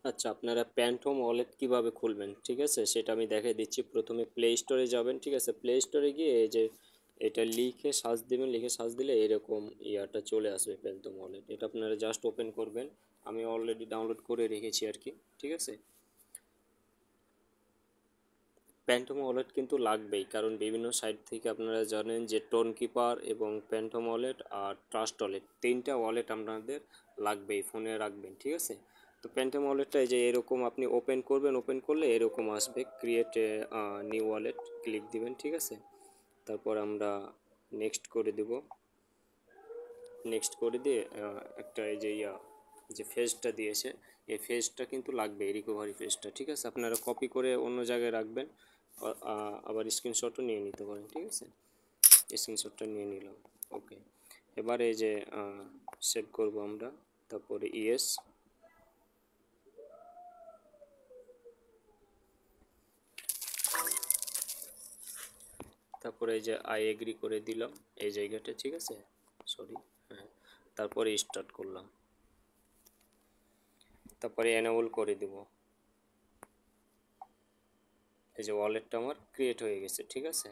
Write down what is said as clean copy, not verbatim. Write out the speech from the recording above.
আচ্ছা, আপনারা প্যান্টহোম ওয়ালেট কিভাবে খুলবেন, ঠিক আছে, সেটা আমি দেখিয়ে দিচ্ছি। প্রথমে প্লে স্টোরে যাবেন, ঠিক আছে। প্লে স্টোরে গিয়ে এই যে এটা লিখে সার্চ দিবেন, লিখে সার্চ দিলে এরকম ইয়াটা চলে আসবে, প্যান্টহোম ওয়ালেট। এটা আপনারা জাস্ট ওপেন করবেন। আমি অলরেডি ডাউনলোড করে রেখেছি আর কি, ঠিক আছে। প্যান্টম ওয়ালেট কিন্তু লাগবেই, কারণ বিভিন্ন সাইট থেকে আপনারা জানেন যে টোন কিপার এবং প্যান্টম ওয়ালেট আর ট্রাস্ট ওয়ালেট, তিনটা ওয়ালেট আপনাদের লাগবেই, ফোনে রাখবেন, ঠিক আছে। তো প্যান্টম ওয়ালেটটা এই যে এরকম আপনি ওপেন করবেন, ওপেন করলে এরকম আসবে, ক্রিয়েট নিউ ওয়ালেট ক্লিক দিবেন, ঠিক আছে। তারপর আমরা নেক্সট করে দেব। নেক্সট করে দিয়ে একটা এই যে যে ফেজটা দিয়েছে, এই ফেজটা কিন্তু লাগবে, রিকভারি ফেজটা, ঠিক আছে। আপনারা কপি করে অন্য জায়গায় রাখবেন, আবার স্ক্রিনশটও নিয়ে নিতে পারেন, ঠিক আছে। স্ক্রিনশটটা নিয়ে নিলাম। ওকে, এবারে এই যে সেভ করব আমরা, তারপরে ইয়েস, তারপরে এই যে আই এগ্রি করে দিলাম এই জায়গাটা, ঠিক আছে। সরি, হ্যাঁ, তারপরে স্টার্ট করলাম, তারপরে এনেবল করে দেব। এই যে ওয়ালেটটা আমার ক্রিয়েট হয়ে গেছে, ঠিক আছে।